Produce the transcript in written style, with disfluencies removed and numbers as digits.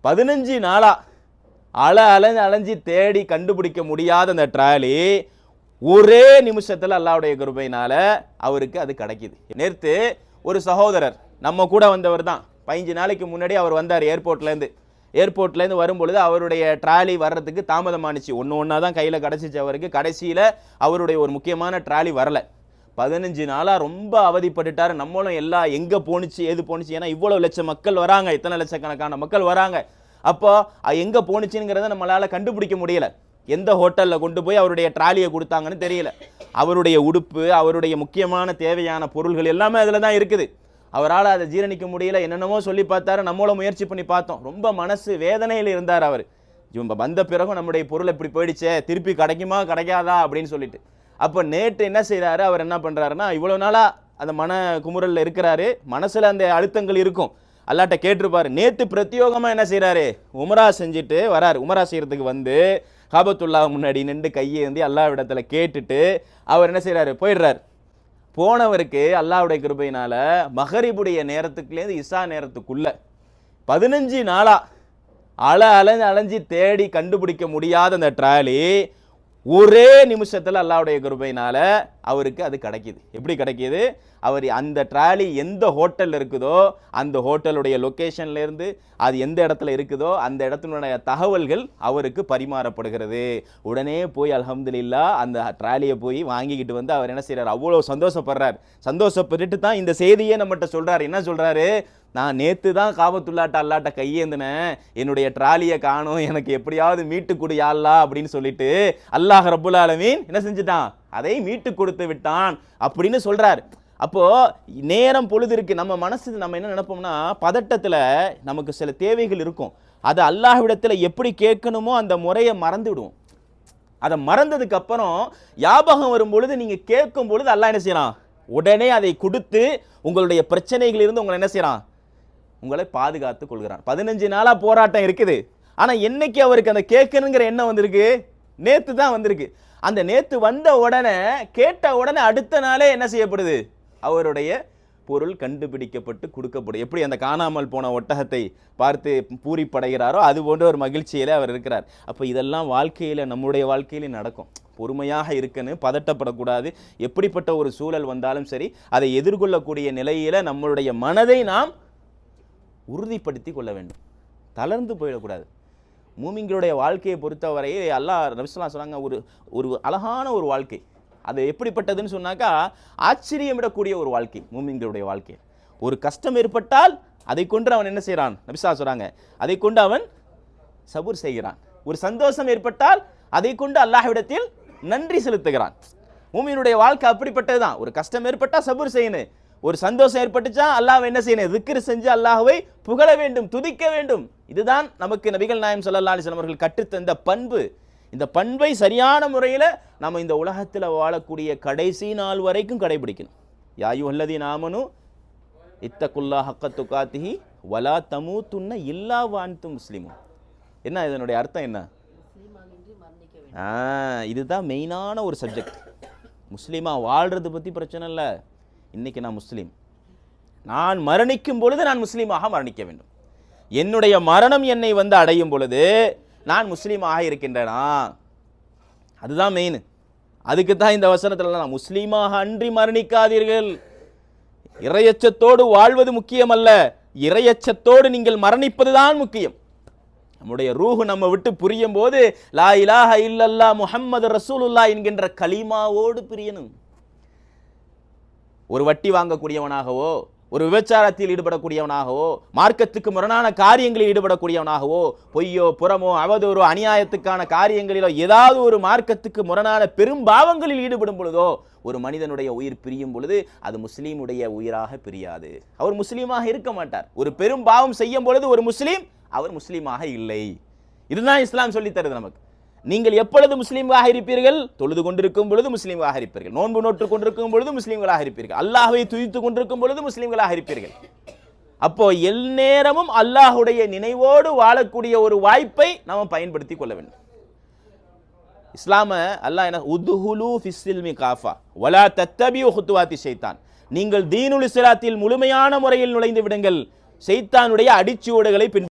15 நாளா அலைஞ்சு தேடி கண்டுபிடிக்க முடியாத அந்த ட்ராலி ஒரே நிமிஷத்துல அல்லாஹ்வுடைய கிருபையினால அவருக்கு அது கிடைக்குது. நேற்று ஒரு சகோதரர் நம்ம கூட வந்தவர் தான். 15 நாளைக்கு முன்னாடி அவர் வந்தார் ஏர்போர்ட்லேருந்து வரும்பொழுது அவருடைய ட்ராலி வர்றதுக்கு தாமதமானுச்சு. ஒன்றா தான் கையில் கிடச்சிச்சு அவருக்கு. கடைசியில் அவருடைய ஒரு முக்கியமான ட்ராலி வரல. 15 நாளாக ரொம்ப அவதிப்பட்டுட்டார். நம்மளும் எல்லாம் எங்கே போணுச்சு ஏது போணுச்சு, ஏன்னா இவ்வளோ லட்சம் மக்கள் வராங்க, இத்தனை லட்சக்கணக்கான மக்கள் வராங்க. அப்போ எங்கே போணுச்சுங்கிறத நம்மளால் கண்டுபிடிக்க முடியலை. எந்த ஹோட்டலில் கொண்டு போய் அவருடைய ட்ராலியை கொடுத்தாங்கன்னு தெரியல. அவருடைய உடுப்பு, அவருடைய முக்கியமான தேவையான பொருள்கள் எல்லாமே அதில் தான் இருக்குது. அவரால் அதை ஜீரணிக்க முடியல. என்னென்னமோ சொல்லி பார்த்தாரு, நம்மளும் முயற்சி பண்ணி பார்த்தோம். ரொம்ப மனசு வேதனையில் இருந்தார் அவர். இவங்க வந்த பிறகும் நம்முடைய பொருள் இப்படி போயிடுச்சே, திருப்பி கிடைக்குமா கிடைக்காதா அப்படின்னு சொல்லிட்டு. அப்போ நேற்று என்ன செய்கிறாரு, அவர் என்ன பண்ணுறாருன்னா, இவ்வளோ நாளாக அந்த மன குமுறலில் இருக்கிறாரு, மனசில் அந்த அழுத்தங்கள் இருக்கும், அல்லாட்ட கேட்டிருப்பாரு. நேற்று பிரத்யோகமாக என்ன செய்கிறாரு, உமரா செஞ்சுட்டு வராரு. உமரா செய்கிறதுக்கு வந்து காபத்துல்லா முன்னாடி நின்று கையேந்தி அல்லாஹ்விடத்துல கேட்டுட்டு அவர் என்ன செய்கிறாரு, போயிடுறாரு. போனவருக்கு அல்லாஹ்வுடைய கிருபையினால மகரிபுடைய நேரத்துக்குலேருந்து இசா நேரத்துக்குள்ள 15 நாளா அலைஞ்சு தேடி கண்டுபிடிக்க முடியாத அந்த ட்ராலி ஒரே நிமிஷத்தில் அல்லாஹ்வுடைய கிருபையினால அவருக்கு அது கிடைக்கிது. எப்படி கிடைக்கிது, அவர் அந்த ட்ராலி எந்த ஹோட்டலில் இருக்குதோ அந்த ஹோட்டலுடைய லொக்கேஷன்லேருந்து அது எந்த இடத்துல இருக்குதோ அந்த இடத்தினுடைய தகவல்கள் அவருக்கு பரிமாறப்படுகிறது. உடனே போய் அல்ஹம்துலில்லாஹ் அந்த ட்ராலியை போய் வாங்கிக்கிட்டு வந்து அவர் என்ன செய்கிறார், அவ்வளோ சந்தோஷப்படுறார். சந்தோஷப்பட்டுட்டு தான் இந்த செய்தியே நம்மகிட்ட சொல்கிறார். என்ன சொல்கிறாரு, நான் நேற்று தான் காபத்துல்லாட்ட அல்லாட்ட கையேந்தினேன், என்னுடைய ட்ராலியை காணும், எனக்கு எப்படியாவது மீட்டு கொடு யா அல்லாஹ் அப்படின்னு சொல்லிட்டு அல்லாஹ் ரப்புல் ஆலமீன் என்ன செஞ்சுட்டான், அதை மீட்டு கொடுத்து விட்டான் அப்படின்னு சொல்றார். அப்போ நேரம் பொழுது இருக்கு, நம்ம மனசு நம்ம என்ன நினைப்போம்னா, பதட்டத்தில் நமக்கு சில தேவைகள் இருக்கும், அதை அல்லாஹ்விடத்தில் எப்படி கேட்கணுமோ அந்த முறையை மறந்துவிடுவோம். அதை மறந்ததுக்கு அப்புறம் ஞாபகம் வரும் பொழுது நீங்க கேட்கும் பொழுது அல்லாஹ் என்ன செய்யறான், உடனே அதை கொடுத்து உங்களுடைய பிரச்சனைகள் இருந்து உங்களை என்ன செய்யறான், உங்களை பாதுகாத்து கொள்கிறான். 15 நாளா போராட்டம் இருக்குது. ஆனா என்னைக்கு அவருக்கு அந்த கேட்கணுங்கிற எண்ணம் வந்திருக்கு, நேத்து தான் வந்திருக்கு. அந்த நேத்து வந்த உடனே கேட்ட உடனே அடுத்த நாளே என்ன செய்யப்படுது, அவருடைய பொருள் கண்டுபிடிக்கப்பட்டு கொடுக்கப்படும். எப்படி அந்த காணாமல் போன ஒட்டகத்தை பார்த்து பூரிப்படைகிறாரோ அது போன்ற ஒரு மகிழ்ச்சியில அவர் இருக்கிறார். அப்போ இதெல்லாம் வாழ்க்கையில நம்முடைய வாழ்க்கையில நடக்கும். பொறுமையாக இருக்கணும், பதட்டப்படக்கூடாது. எப்படிப்பட்ட ஒரு சூழல் வந்தாலும் சரி அதை எதிர்கொள்ளக்கூடிய நிலையில நம்மளுடைய மனதை நாம் உறுதிப்படுத்தி கொள்ள வேண்டும். தளர்ந்து போயிடக்கூடாது. மூமின்களுடைய வாழ்க்கையை பொறுத்தவரை அல்லாஹ் நபி ஸல்லல்லாஹு அலைஹி சொன்னாங்க, ஒரு அழகான ஒரு வாழ்க்கை. அது எப்படிப்பட்டதுன்னு சொன்னாக்கா, ஆச்சரியமிடக்கூடிய ஒரு வாழ்க்கை மூமின்களுடைய வாழ்க்கை. ஒரு கஷ்டம் ஏற்பட்டால் அதை கொண்டு அவன் என்ன செய்கிறான், நபி ஸல்லல்லாஹு அலைஹி சொல்றாங்க, அதை கொண்டு அவன் சபூர் செய்கிறான். ஒரு சந்தோஷம் ஏற்பட்டால் அதை கொண்டு அல்லாஹ்விடத்தில் நன்றி செலுத்துகிறான். மூமினுடைய வாழ்க்கை அப்படிப்பட்டதுதான். ஒரு கஷ்டம் ஏற்பட்டால் சபூர் செய்யணும், ஒரு சந்தோஷம் ஏற்பட்டுச்சா அல்லாஹ்வை என்ன செய்யணும், திக்ர் செஞ்சு அல்லாஹ்வை புகழ வேண்டும், துதிக்க வேண்டும். இதுதான் நமக்கு நபிகள் நாயகம் ஸல்லல்லாஹு அலைஹி வஸல்லம் அவர்கள் கற்றுத்தந்த பண்பு. இந்த பண்பை சரியான முறையில் நம்ம இந்த உலகத்தில் வாழக்கூடிய கடைசி நாள் வரைக்கும் கடைபிடிக்கணும். யா அய்யுஹல்லதீன ஆமனூ இத்தகுல்லாஹ ஹக்க துகாத்திஹி வலா தமூதுன்ன இல்லா வ அன்தும் முஸ்லிமூன். என்ன இதனுடைய அர்த்தம் என்ன, இதுதான் மெயினான ஒரு சப்ஜெக்ட். முஸ்லீமா வாழ்றது பற்றி பிரச்சனை இல்லை. இன்னைக்கு நான் முஸ்லீம், நான் மரணிக்கும் பொழுது நான் முஸ்லீமாக மரணிக்க வேண்டும். என்னுடைய மரணம் என்னை வந்து அடையும் பொழுது நான் முஸ்லீமாக இருக்கின்றனா, அதுதான் மெயின். அதுக்கு தான் இந்த வசனத்தில் நான் முஸ்லீமாக அன்றி மரணிக்காதீர்கள். இறையச்சத்தோடு வாழ்வது முக்கியம் அல்ல, இறையச்சத்தோடு நீங்கள் மரணிப்பது தான் முக்கியம். நம்முடைய ரூஹு நம்ம விட்டு புரியும் போது லா இலாஹ இல்லல்லாஹ் முஹம்மது ரசூலுல்லாஹ் என்கின்ற கலிமாவோடு பிரியணும். ஒரு வட்டி வாங்கக்கூடியவனாகவோ, ஒரு விபச்சாரத்தில் ஈடுபடக்கூடியவனாகவோ, மார்க்கத்துக்கு முரணான காரியங்களில் ஈடுபடக்கூடியவனாகவோ, பொய்யோ புறமோ அவதூறோ அநியாயத்துக்கான காரியங்களிலோ ஏதாவது ஒரு மார்க்கத்துக்கு முரணான பெரும் பாவங்களில் ஈடுபடும் பொழுதோ ஒரு மனிதனுடைய உயிர் பிரியும் பொழுது அது முஸ்லீமுடைய உயிராக பிரியாது. அவர் முஸ்லீமாக இருக்க மாட்டார். ஒரு பெரும் பாவம் செய்யும் பொழுது ஒரு முஸ்லீம் அவர் முஸ்லீமாக இல்லை. இதுதான் இஸ்லாம் சொல்லி தருது நமக்கு. நீங்கள் எப்பொழுது முஸ்லீம்களாக இருப்பீர்கள், தொழுது கொண்டிருக்கும் பொழுது முஸ்லீம்களாக இருப்பீர்கள், நோன்பு நோற்று கொண்டிருக்கும் பொழுது முஸ்லீம்களாக இருப்பீர்கள், அல்லாஹ்வை துதித்து கொண்டிருக்கும் பொழுது முஸ்லீம்களாக இருப்பீர்கள். அப்போ எந்நேரமும் அல்லாஹ்வுடைய நினைவோடு வாழக்கூடிய ஒரு வாய்ப்பை நாம் பயன்படுத்தி கொள்ள வேண்டும். இஸ்லாம அல்லாஹ் என்ன, உதுஹுலு ஃபிஸ்ஸில்மி காஃபா வலா தத்தபியு ஹுத்துவாத்தி ஷைத்தான், நீங்கள் தீனுல் இஸ்லாத்தில் முழுமையான முறையில் நுழைந்து விடுங்கள், ஷைத்தானுடைய அடிச்சுவடுகளை